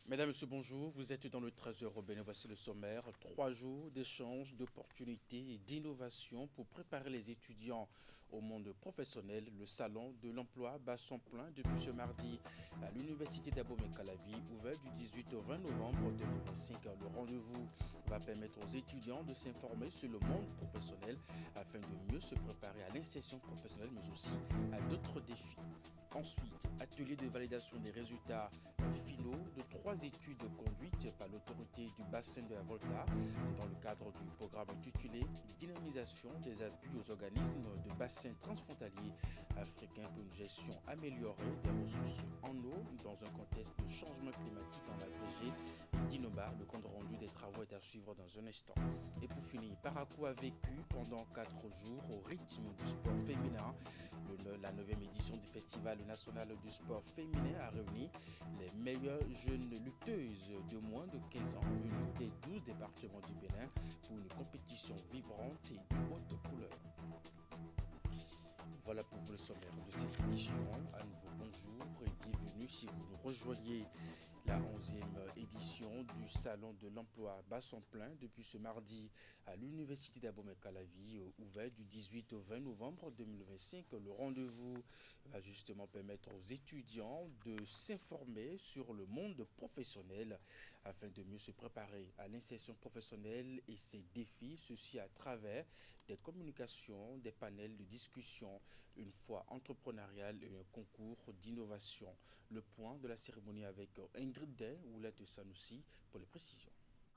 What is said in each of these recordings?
Mesdames, Messieurs, bonjour. Vous êtes dans le 13h Robin. Voici le sommaire. 3 jours d'échanges, d'opportunités et d'innovation pour préparer les étudiants au monde professionnel. Le salon de l'emploi bat son plein depuis ce mardi à l'université d'Abomey-Calavi, ouvert du 18 au 20 novembre 2025. Le rendez-vous va permettre aux étudiants de s'informer sur le monde professionnel afin de mieux se préparer à l'insertion professionnelle, mais aussi à d'autres défis. Ensuite, atelier de validation des résultats finaux de 3 études conduites par l'autorité du bassin de la Volta dans le cadre du programme intitulé Dynamisation des appuis aux organismes de bassins transfrontaliers africains pour une gestion améliorée des ressources en eau dans un contexte de changement climatique en agrégé. Dinoba, le compte rendu des travaux est à suivre dans un instant. Et pour finir, Parakou a vécu pendant 4 jours au rythme du sport féminin. La 9e édition du Festival national du sport féminin a réuni les meilleures jeunes lutteuses de moins de 15 ans venues des 12 départements du Bénin pour une compétition vibrante et de haute couleur. Voilà pour vous le sommaire de cette édition. À nouveau bonjour et bienvenue si vous nous rejoignez. La 11e édition du Salon de l'Emploi bat son plein depuis ce mardi à l'université d'Abomey-Calavi, ouvert du 18 au 20 novembre 2025. Le rendez-vous va justement permettre aux étudiants de s'informer sur le monde professionnel afin de mieux se préparer à l'insertion professionnelle et ses défis, ceci à travers des communications, des panels de discussion, une foi entrepreneuriale et un concours d'innovation. Le point de la cérémonie avec Ingrid Day ou Oulette Sanoussi pour les précisions.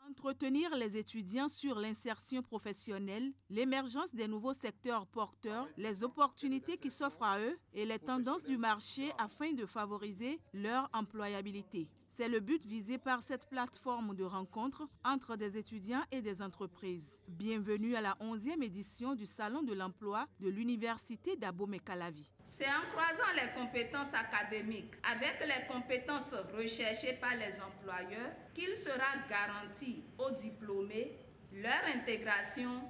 Entretenir les étudiants sur l'insertion professionnelle, l'émergence des nouveaux secteurs porteurs, les opportunités qui s'offrent à eux et les tendances du marché afin de favoriser leur employabilité. C'est le but visé par cette plateforme de rencontre entre des étudiants et des entreprises. Bienvenue à la 11e édition du Salon de l'Emploi de l'Université d'Abomey-Calavi. C'est en croisant les compétences académiques avec les compétences recherchées par les employeurs qu'il sera garanti aux diplômés leur intégration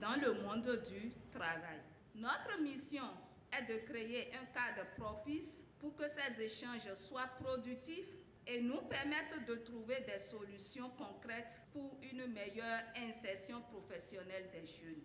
dans le monde du travail. Notre mission est de créer un cadre propice pour que ces échanges soient productifs et nous permettent de trouver des solutions concrètes pour une meilleure insertion professionnelle des jeunes.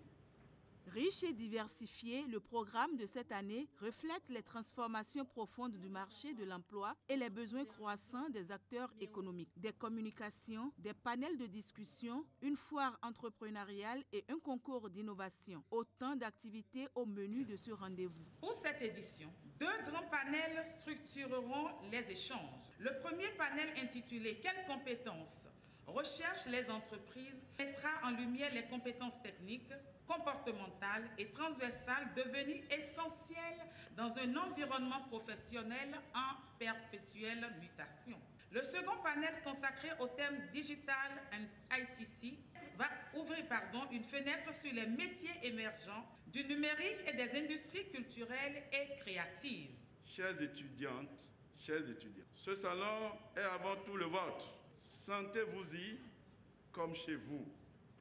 Riche et diversifié, le programme de cette année reflète les transformations profondes du marché de l'emploi et les besoins croissants des acteurs économiques. Des communications, des panels de discussion, une foire entrepreneuriale et un concours d'innovation. Autant d'activités au menu de ce rendez-vous. Pour cette édition, 2 grands panels structureront les échanges. Le premier panel intitulé « Quelles compétences recherchent les entreprises » mettra en lumière les compétences techniques, comportementales et transversales devenues essentielles dans un environnement professionnel en perpétuelle mutation. Le second panel consacré au thème Digital and ICT va ouvrir une fenêtre sur les métiers émergents du numérique et des industries culturelles et créatives. Chères étudiantes, chers étudiants, ce salon est avant tout le vôtre. Sentez-vous-y comme chez vous.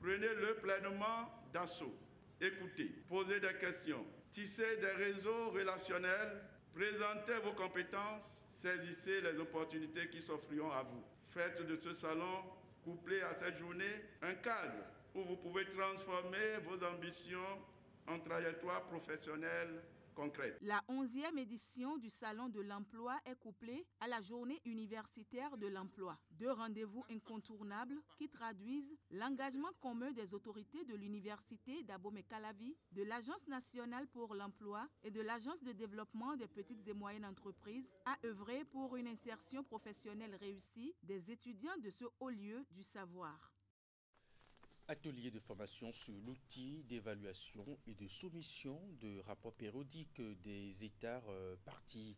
Prenez-le pleinement d'assaut. Écoutez, posez des questions, tissez des réseaux relationnels, présentez vos compétences, saisissez les opportunités qui s'offriront à vous. Faites de ce salon, couplé à cette journée, un cadre où vous pouvez transformer vos ambitions en trajectoire professionnelle concrète. La 11e édition du Salon de l'Emploi est couplée à la Journée universitaire de l'emploi. 2 rendez-vous incontournables qui traduisent l'engagement commun des autorités de l'Université d'Abomey-Calavi, de l'Agence nationale pour l'emploi et de l'Agence de développement des petites et moyennes entreprises à œuvrer pour une insertion professionnelle réussie des étudiants de ce haut lieu du savoir. Atelier de formation sur l'outil d'évaluation et de soumission de rapports périodiques des États partis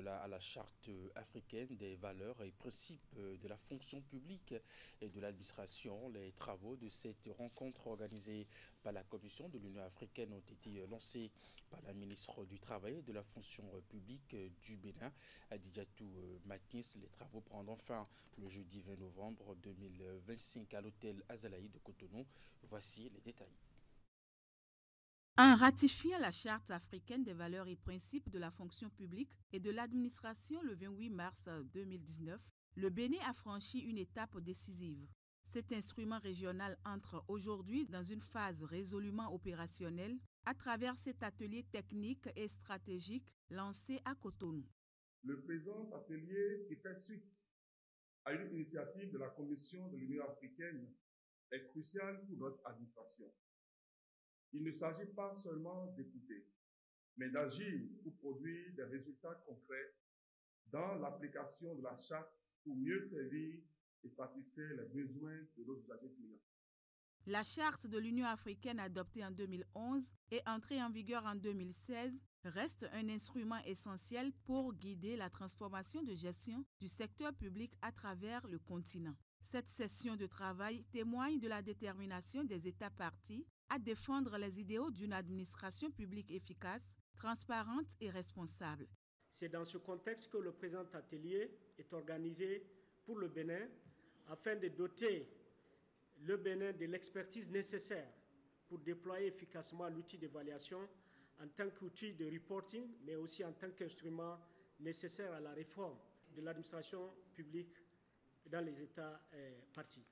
à la charte africaine des valeurs et principes de la fonction publique et de l'administration. Les travaux de cette rencontre organisée par la Commission de l'Union africaine ont été lancés par la ministre du Travail et de la fonction publique du Bénin, Adijatou Matins. Les travaux prendront fin le jeudi 20 novembre 2025 à l'hôtel Azalaï de Cotonou. Voici les détails. En ratifiant la Charte africaine des valeurs et principes de la fonction publique et de l'administration le 28 mars 2019, Le Bénin a franchi une étape décisive. Cet instrument régional entre aujourd'hui dans une phase résolument opérationnelle à travers cet atelier technique et stratégique lancé à Cotonou. Le présent atelier, qui fait suite à une initiative de la Commission de l'Union africaine, est crucial pour notre administration. Il ne s'agit pas seulement d'écouter, mais d'agir pour produire des résultats concrets dans l'application de la charte pour mieux servir et satisfaire les besoins de nos usagers clients. La charte de l'Union africaine adoptée en 2011 et entrée en vigueur en 2016 reste un instrument essentiel pour guider la transformation de gestion du secteur public à travers le continent. Cette session de travail témoigne de la détermination des États parties à défendre les idéaux d'une administration publique efficace, transparente et responsable. C'est dans ce contexte que le présent atelier est organisé pour le Bénin afin de doter le Bénin de l'expertise nécessaire pour déployer efficacement l'outil d'évaluation en tant qu'outil de reporting, mais aussi en tant qu'instrument nécessaire à la réforme de l'administration publique dans les États parties.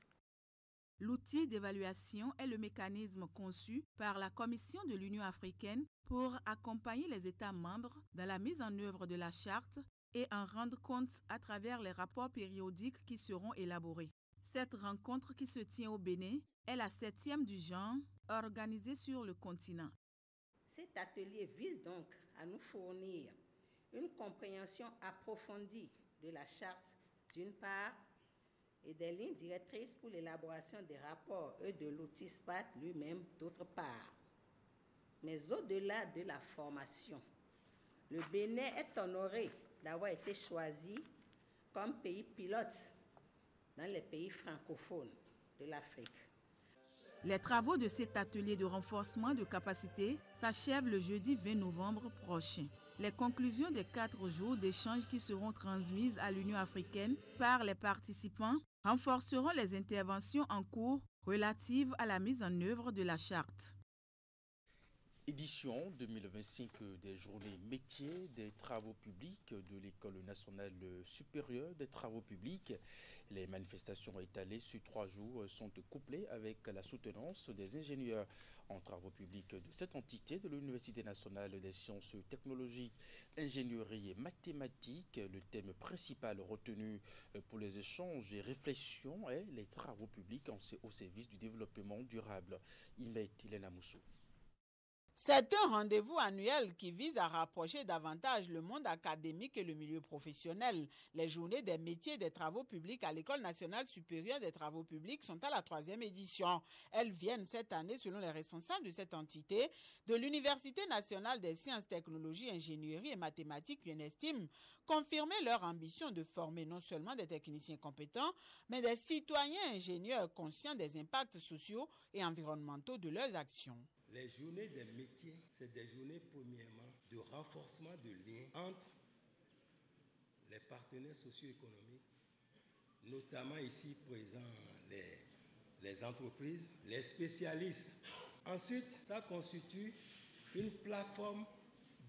L'outil d'évaluation est le mécanisme conçu par la Commission de l'Union africaine pour accompagner les États membres dans la mise en œuvre de la charte et en rendre compte à travers les rapports périodiques qui seront élaborés. Cette rencontre qui se tient au Bénin est la 7e du genre organisée sur le continent. Cet atelier vise donc à nous fournir une compréhension approfondie de la charte d'une part et des lignes directrices pour l'élaboration des rapports et de l'outil SPAT lui-même d'autre part. Mais au-delà de la formation, le Bénin est honoré d'avoir été choisi comme pays pilote dans les pays francophones de l'Afrique. Les travaux de cet atelier de renforcement de capacité s'achèvent le jeudi 20 novembre prochain. Les conclusions des 4 jours d'échanges qui seront transmises à l'Union africaine par les participants renforceront les interventions en cours relatives à la mise en œuvre de la charte. Édition 2025 des journées métiers des travaux publics de l'École nationale supérieure des travaux publics. Les manifestations étalées sur 3 jours sont couplées avec la soutenance des ingénieurs en travaux publics de cette entité de l'Université nationale des sciences technologiques, ingénierie et mathématiques. Le thème principal retenu pour les échanges et réflexions est les travaux publics au service du développement durable. Imet Ilena Moussou. C'est un rendez-vous annuel qui vise à rapprocher davantage le monde académique et le milieu professionnel. Les journées des métiers des travaux publics à l'École nationale supérieure des travaux publics sont à la 3e édition. Elles viennent cette année, selon les responsables de cette entité, de l'Université nationale des sciences, technologies, ingénierie et mathématiques, UNESTIM, confirmer leur ambition de former non seulement des techniciens compétents, mais des citoyens ingénieurs conscients des impacts sociaux et environnementaux de leurs actions. Les journées des métiers, c'est des journées premièrement de renforcement de liens entre les partenaires socio-économiques, notamment ici présents les entreprises, les spécialistes. Ensuite, ça constitue une plateforme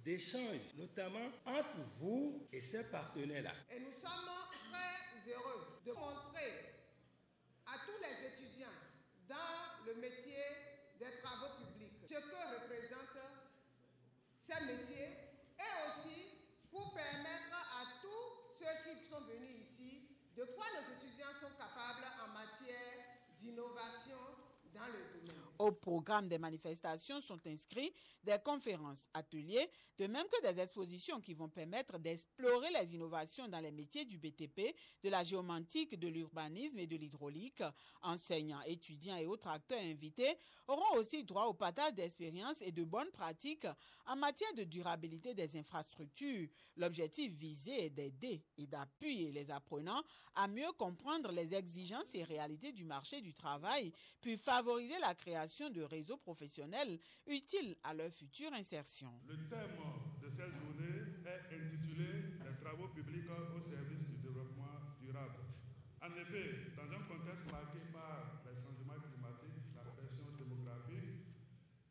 d'échange, notamment entre vous et ces partenaires-là. Et nous sommes très heureux de montrer à tous les étudiants dans le métier des travaux publics ce que représentent ces métiers et aussi pour permettre à tous ceux qui sont venus ici de quoi nos étudiants sont capables en matière d'innovation dans le domaine. Au programme des manifestations sont inscrits des conférences, ateliers, de même que des expositions qui vont permettre d'explorer les innovations dans les métiers du BTP, de la géomantique, de l'urbanisme et de l'hydraulique. Enseignants, étudiants et autres acteurs invités auront aussi droit au partage d'expériences et de bonnes pratiques en matière de durabilité des infrastructures. L'objectif visé est d'aider et d'appuyer les apprenants à mieux comprendre les exigences et réalités du marché du travail, puis favoriser la création de réseaux professionnels utiles à leur future insertion. Le thème de cette journée est intitulé « Les travaux publics au service du développement durable ». En effet, dans un contexte marqué par les changements climatiques, la pression démographique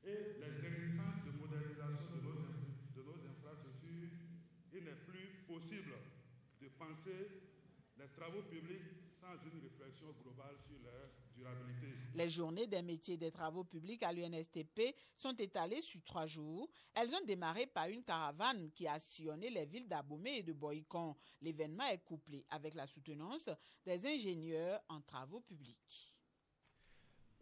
et les exigences de modernisation de nos infrastructures, il n'est plus possible de penser les travaux publics sans une réflexion globale sur leur durabilité. Les journées des métiers des travaux publics à l'UNSTP sont étalées sur 3 jours. Elles ont démarré par une caravane qui a sillonné les villes d'Abomey et de Boycon. L'événement est couplé avec la soutenance des ingénieurs en travaux publics.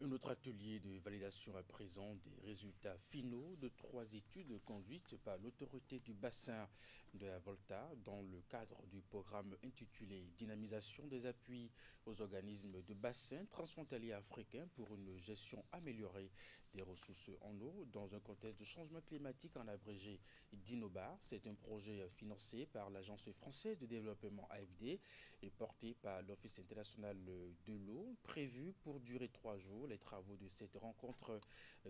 Un autre atelier de validation à présent des résultats finaux de 3 études conduites par l'autorité du bassin de la Volta dans le cadre du programme intitulé « Dynamisation des appuis aux organismes de bassin transfrontaliers africains pour une gestion améliorée des ressources en eau dans un contexte de changement climatique en abrégé DINOBA ». C'est un projet financé par l'Agence française de développement AFD et porté par l'Office international de l'eau, prévu pour durer 3 jours. Les travaux de cette rencontre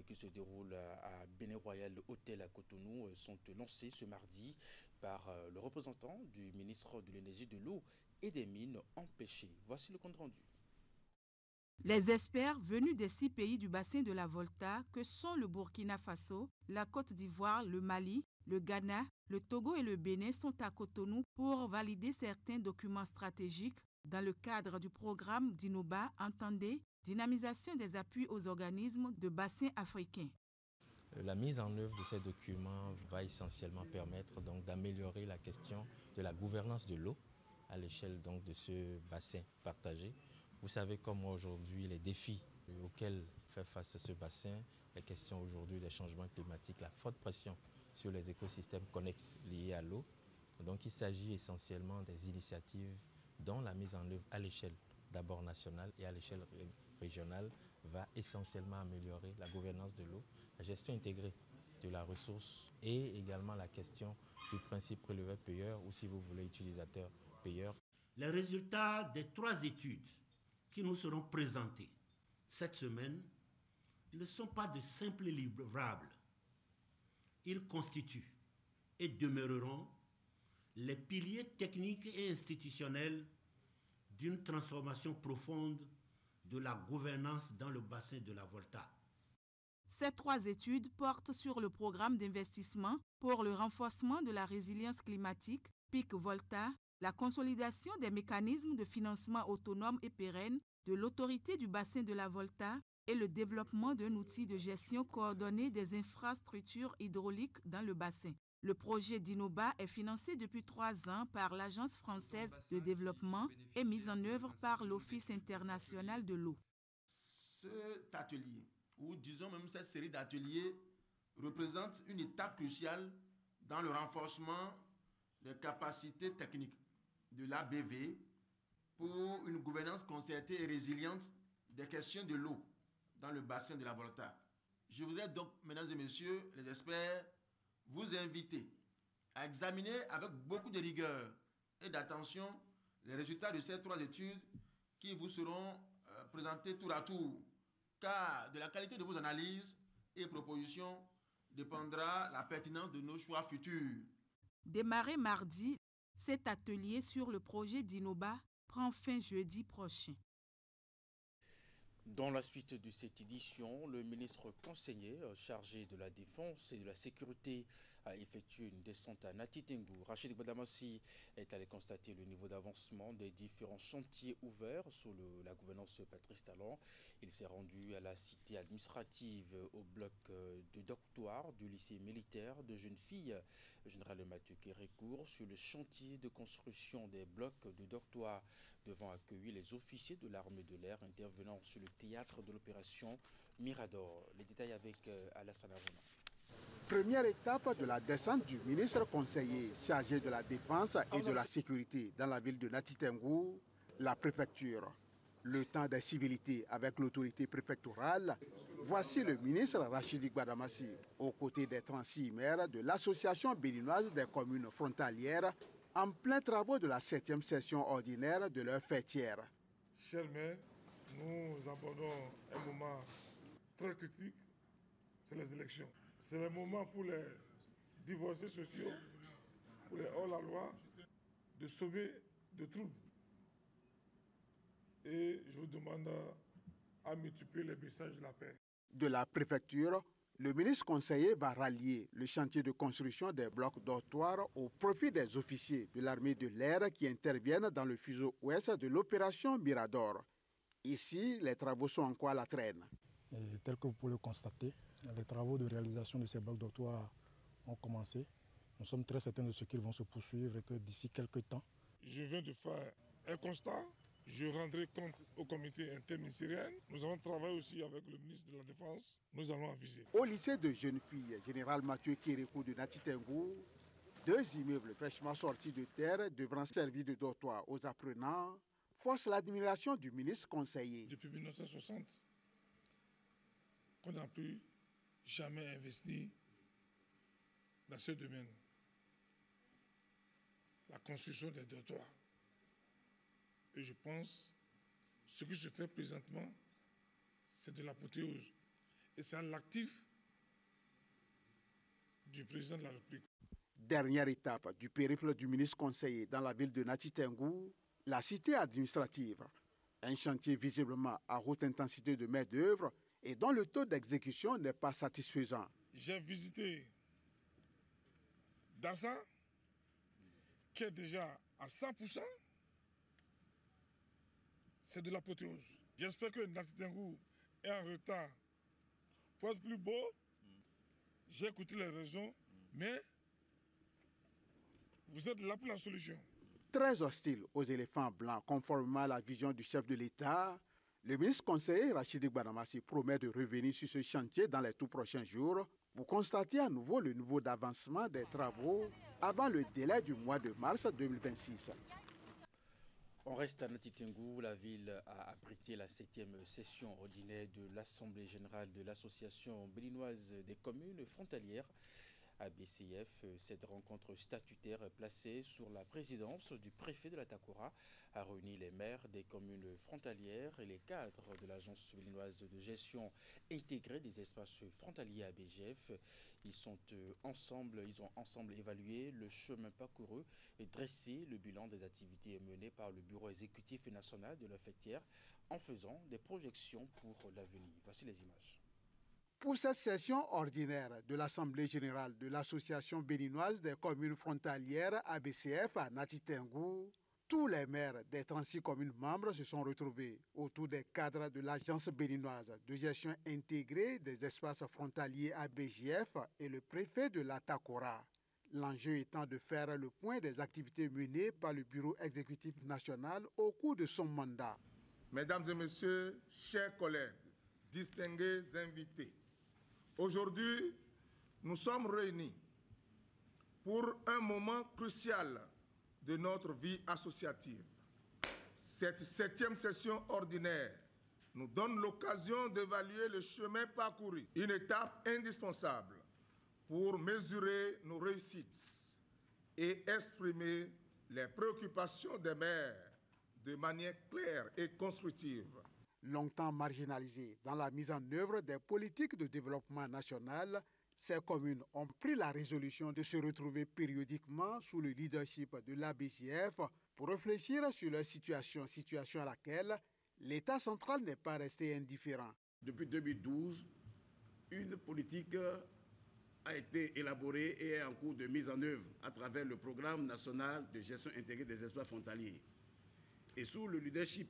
qui se déroule à Bénin Royal Hôtel à Cotonou sont lancés ce mardi par le représentant du ministre de l'Énergie, de l'eau et des Mines empêchés. Voici le compte rendu. Les experts venus des 6 pays du bassin de la Volta, que sont le Burkina Faso, la Côte d'Ivoire, le Mali, le Ghana, le Togo et le Bénin, sont à Cotonou pour valider certains documents stratégiques dans le cadre du programme DINOBA, entendez dynamisation des appuis aux organismes de bassin africains. La mise en œuvre de ces documents va essentiellement permettre donc d'améliorer la question de la gouvernance de l'eau à l'échelle donc de ce bassin partagé. Vous savez comme aujourd'hui les défis auxquels fait face ce bassin, les questions aujourd'hui des changements climatiques, la forte pression sur les écosystèmes connexes liés à l'eau. Donc il s'agit essentiellement des initiatives dont la mise en œuvre à l'échelle d'abord nationale et à l'échelle régionale va essentiellement améliorer la gouvernance de l'eau, la gestion intégrée de la ressource et également la question du principe préleveur-payeur ou si vous voulez utilisateur-payeur. Les résultats des 3 études qui nous seront présentés cette semaine ne sont pas de simples livrables. Ils constituent et demeureront les piliers techniques et institutionnels d'une transformation profonde de la gouvernance dans le bassin de la Volta. Ces 3 études portent sur le programme d'investissement pour le renforcement de la résilience climatique, PIC Volta, la consolidation des mécanismes de financement autonomes et pérennes de l'autorité du bassin de la Volta et le développement d'un outil de gestion coordonnée des infrastructures hydrauliques dans le bassin. Le projet DINOBA est financé depuis 3 ans par l'Agence française de développement et mis en œuvre par l'Office international de l'eau. Cet atelier, ou disons même cette série d'ateliers, représente une étape cruciale dans le renforcement des capacités techniques de l'ABV pour une gouvernance concertée et résiliente des questions de l'eau dans le bassin de la Volta. Je voudrais donc, mesdames et messieurs les experts, vous inviter à examiner avec beaucoup de rigueur et d'attention les résultats de ces 3 études qui vous seront présentés tour à tour, car de la qualité de vos analyses et propositions dépendra la pertinence de nos choix futurs. Démarré mardi, cet atelier sur le projet DINOBA prend fin jeudi prochain. Dans la suite de cette édition, le ministre conseiller chargé de la Défense et de la Sécurité a effectué une descente à Nati Tengou. Rachid Gbadamassi est allé constater le niveau d'avancement des différents chantiers ouverts sous la gouvernance Patrice Talon. Il s'est rendu à la cité administrative au bloc de dortoir du lycée militaire de jeunes filles Général Mathieu Kérécourt sur le chantier de construction des blocs de dortoir devant accueillir les officiers de l'armée de l'air intervenant sur le théâtre de l'opération Mirador. Les détails avec Alassane Aruna. Première étape de la descente du ministre conseiller chargé de la défense et de la sécurité dans la ville de Nati Tengou, la préfecture. Le temps des civilités avec l'autorité préfectorale, voici le ministre Rachid Gbadamassi, aux côtés des 36 maires de l'association béninoise des communes frontalières, en plein travaux de la 7e session ordinaire de leur fêtière. Chers maires, nous abordons un moment très critique, c'est les élections. C'est le moment pour les divorcés sociaux, pour les hors-la-loi, de sauver de troubles. Et je vous demande à multiplier les messages de la paix. De la préfecture, Le ministre conseiller va rallier le chantier de construction des blocs dortoirs au profit des officiers de l'armée de l'air qui interviennent dans le fuseau ouest de l'opération Mirador. Ici, les travaux sont encore à la traîne. Et tel que vous pouvez le constater, les travaux de réalisation de ces blocs dortoirs ont commencé. Nous sommes très certains de ce qu'ils vont se poursuivre et que d'ici quelques temps. Je viens de faire un constat. Je rendrai compte au comité interministériel. Nous avons travaillé aussi avec le ministre de la Défense. Nous allons aviser. Au lycée de jeunes filles Général Mathieu Kérékou de Natitengou, 2 immeubles fraîchement sortis de terre devront servir de dortoir aux apprenants, force l'admiration du ministre conseiller. Depuis 1960, on n'a plus jamais investi dans ce domaine. La construction des dortoirs. Et je pense que ce qui se fait présentement, c'est de l'apothéose. Et c'est à l'actif du président de la République. Dernière étape du périple du ministre conseiller dans la ville de Natitengou, la cité administrative. Un chantier visiblement à haute intensité de main-d'œuvre et dont le taux d'exécution n'est pas satisfaisant. J'ai visité Dassa, qui est déjà à 100%. C'est de l'apothéose. J'espère que Natitengou est en retard pour être plus beau. J'ai écouté les raisons, mais vous êtes là pour la solution. Très hostile aux éléphants blancs, conformément à la vision du chef de l'État, le ministre conseiller Rachidi Gbanamassi promet de revenir sur ce chantier dans les tout prochains jours pour constater à nouveau le niveau d'avancement des travaux avant le délai du mois de mars 2026. On reste à Natitengou. La ville a abrité la 7e session ordinaire de l'Assemblée générale de l'Association béninoise des communes frontalières, ABCF. Cette rencontre statutaire placée sous la présidence du préfet de la Takora a réuni les maires des communes frontalières et les cadres de l'Agence béninoise de gestion intégrée des espaces frontaliers ABGF. Ils ont ensemble évalué le chemin parcouru et dressé le bilan des activités menées par le Bureau exécutif national de la fêtière en faisant des projections pour l'avenir. Voici les images. Pour cette session ordinaire de l'Assemblée générale de l'Association béninoise des communes frontalières ABCF à Natitengou, tous les maires des 36 communes membres se sont retrouvés autour des cadres de l'Agence béninoise de gestion intégrée des espaces frontaliers ABGF et le préfet de la Takora. L'enjeu étant de faire le point des activités menées par le Bureau exécutif national au cours de son mandat. Mesdames et messieurs, chers collègues, distingués invités, aujourd'hui, nous sommes réunis pour un moment crucial de notre vie associative. Cette 7e session ordinaire nous donne l'occasion d'évaluer le chemin parcouru, une étape indispensable pour mesurer nos réussites et exprimer les préoccupations des maires de manière claire et constructive. Longtemps marginalisées dans la mise en œuvre des politiques de développement national, ces communes ont pris la résolution de se retrouver périodiquement sous le leadership de l'ABGF pour réfléchir sur leur situation à laquelle l'État central n'est pas resté indifférent. Depuis 2012, une politique a été élaborée et est en cours de mise en œuvre à travers le programme national de gestion intégrée des espaces frontaliers. Et sous le leadership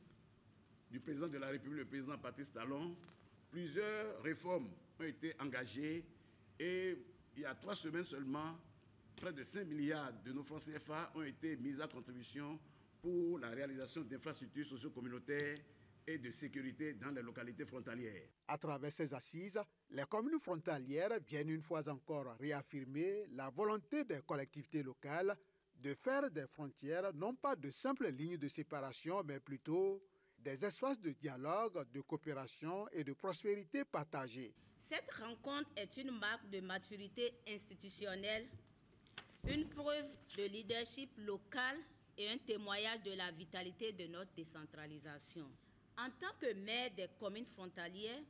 du président de la République, le président Patrice Talon, plusieurs réformes ont été engagées et il y a 3 semaines seulement, près de 5 milliards de nos francs CFA ont été mis à contribution pour la réalisation d'infrastructures socio-communautaires et de sécurité dans les localités frontalières. À travers ces assises, les communes frontalières viennent une fois encore réaffirmer la volonté des collectivités locales de faire des frontières non pas de simples lignes de séparation, mais plutôt des espaces de dialogue, de coopération et de prospérité partagée. Cette rencontre est une marque de maturité institutionnelle, une preuve de leadership local et un témoignage de la vitalité de notre décentralisation. En tant que maire des communes frontalières,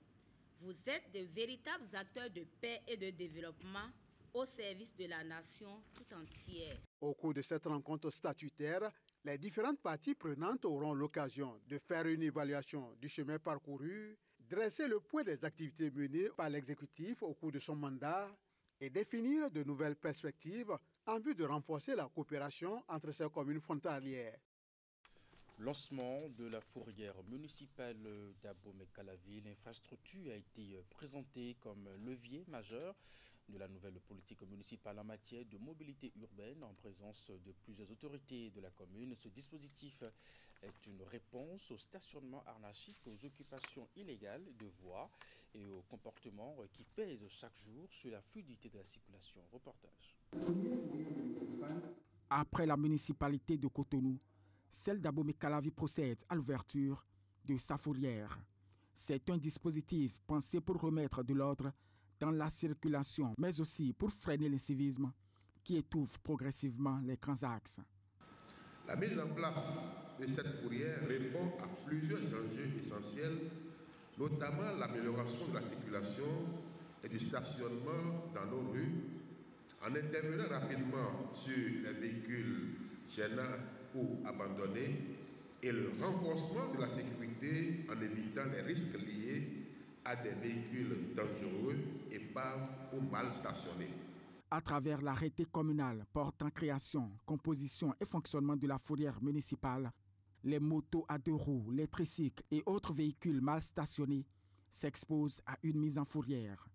vous êtes de véritables acteurs de paix et de développement au service de la nation tout entière. Au cours de cette rencontre statutaire, les différentes parties prenantes auront l'occasion de faire une évaluation du chemin parcouru, dresser le point des activités menées par l'exécutif au cours de son mandat et définir de nouvelles perspectives en vue de renforcer la coopération entre ces communes frontalières. Lancement de la fourrière municipale d'Abomey-Calavi, l'infrastructure a été présentée comme levier majeur de la nouvelle politique municipale en matière de mobilité urbaine en présence de plusieurs autorités de la commune. Ce dispositif est une réponse au stationnement anarchique, aux occupations illégales de voies et aux comportements qui pèsent chaque jour sur la fluidité de la circulation. Reportage. Après la municipalité de Cotonou, celle d'Abomey-Calavi procède à l'ouverture de sa fourrière. C'est un dispositif pensé pour remettre de l'ordre dans la circulation, mais aussi pour freiner l'incivisme qui étouffe progressivement les grands axes. La mise en place de cette fourrière répond à plusieurs enjeux essentiels, notamment l'amélioration de la circulation et du stationnement dans nos rues, en intervenant rapidement sur les véhicules gênants ou abandonnés et le renforcement de la sécurité en évitant les risques liés à des véhicules dangereux, épaves ou mal stationnés. À travers l'arrêté communal portant création, composition et fonctionnement de la fourrière municipale, les motos à 2 roues, les tricycles et autres véhicules mal stationnés s'exposent à une mise en fourrière.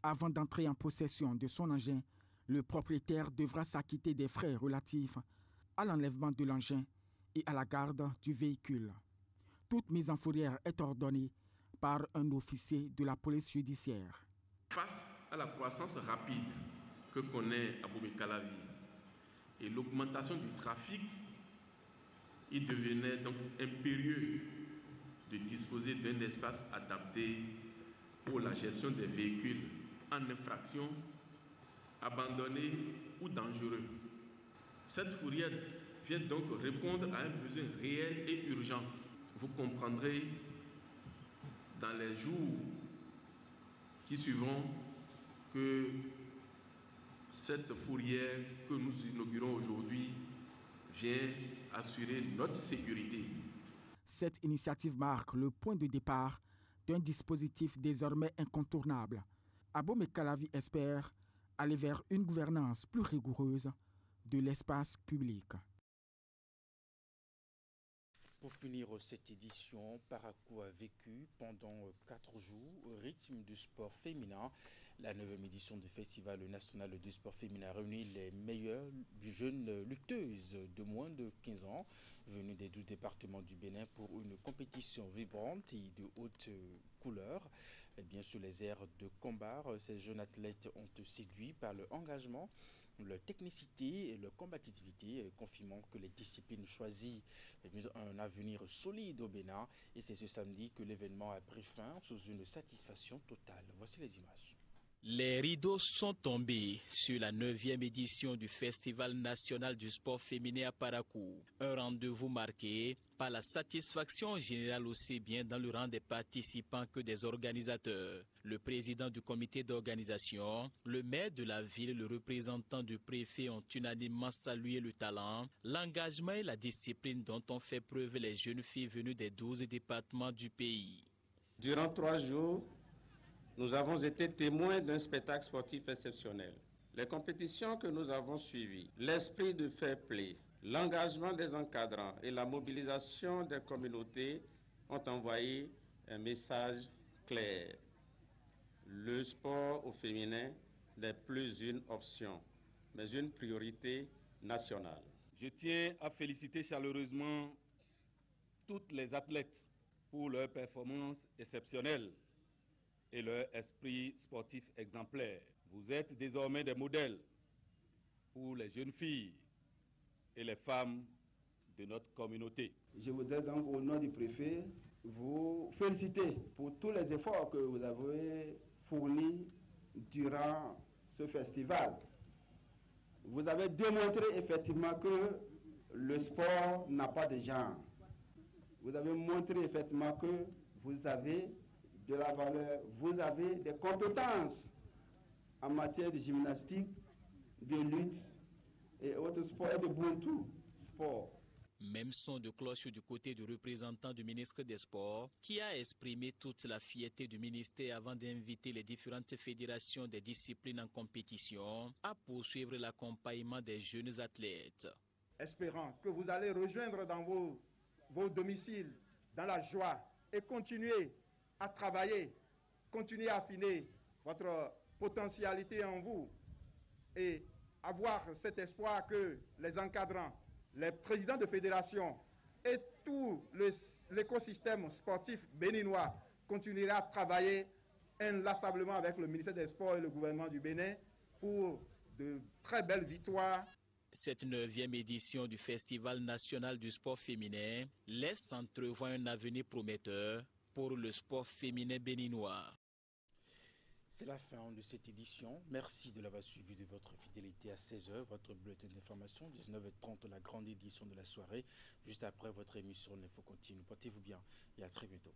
Avant d'entrer en possession de son engin, le propriétaire devra s'acquitter des frais relatifs à l'enlèvement de l'engin et à la garde du véhicule. Toute mise en fourrière est ordonnée par un officier de la police judiciaire. Face à la croissance rapide que connaît Abomey-Calavi et l'augmentation du trafic, il devenait donc impérieux de disposer d'un espace adapté pour la gestion des véhicules en infraction, abandonnés ou dangereux. Cette fourrière vient donc répondre à un besoin réel et urgent. Vous comprendrez dans les jours qui suivront que cette fourrière que nous inaugurons aujourd'hui vient assurer notre sécurité. Cette initiative marque le point de départ d'un dispositif désormais incontournable. Abomey-Calavi espère aller vers une gouvernance plus rigoureuse de l'espace public. Pour finir cette édition, Parakou a vécu pendant 4 jours au rythme du sport féminin. La 9e édition du Festival national du sport féminin réunit les meilleures jeunes lutteuses de moins de 15 ans venues des 12 départements du Bénin pour une compétition vibrante et de haute couleur. Et bien sûr, les airs de combat, ces jeunes athlètes ont séduit par leur engagement, leur technicité et leur combativité, confirmant que les disciplines choisies ont un avenir solide au Bénin. Et c'est ce samedi que l'événement a pris fin sous une satisfaction totale. Voici les images. Les rideaux sont tombés sur la 9e édition du Festival national du sport féminin à Parakou. Un rendez-vous marqué par la satisfaction générale aussi bien dans le rang des participants que des organisateurs. Le président du comité d'organisation, le maire de la ville et le représentant du préfet ont unanimement salué le talent, l'engagement et la discipline dont ont fait preuve les jeunes filles venues des 12 départements du pays. Durant 3 jours, nous avons été témoins d'un spectacle sportif exceptionnel. Les compétitions que nous avons suivies, l'esprit de fair play, l'engagement des encadrants et la mobilisation des communautés ont envoyé un message clair. Le sport au féminin n'est plus une option, mais une priorité nationale. Je tiens à féliciter chaleureusement toutes les athlètes pour leur performance exceptionnelle et leur esprit sportif exemplaire. Vous êtes désormais des modèles pour les jeunes filles et les femmes de notre communauté. Je voudrais donc au nom du préfet vous féliciter pour tous les efforts que vous avez fournis durant ce festival. Vous avez démontré effectivement que le sport n'a pas de genre. Vous avez montré effectivement que vous avez de la valeur, vous avez des compétences en matière de gymnastique, de lutte et autres sports et de Ubuntu sport. Même son de cloche du côté du représentant du ministre des Sports, qui a exprimé toute la fierté du ministère avant d'inviter les différentes fédérations des disciplines en compétition à poursuivre l'accompagnement des jeunes athlètes. Espérant que vous allez rejoindre dans vos domiciles, dans la joie, et continuer à travailler, continuer à affiner votre potentialité en vous et avoir cet espoir que les encadrants, les présidents de fédération et tout l'écosystème sportif béninois continuera à travailler inlassablement avec le ministère des Sports et le gouvernement du Bénin pour de très belles victoires. Cette 9e édition du Festival national du sport féminin laisse entrevoir un avenir prometteur pour le sport féminin béninois. C'est la fin de cette édition. Merci de l'avoir suivi, de votre fidélité à 16h. Votre bulletin d'information, 19h30, la grande édition de la soirée. Juste après votre émission, l'info continue. Portez-vous bien et à très bientôt.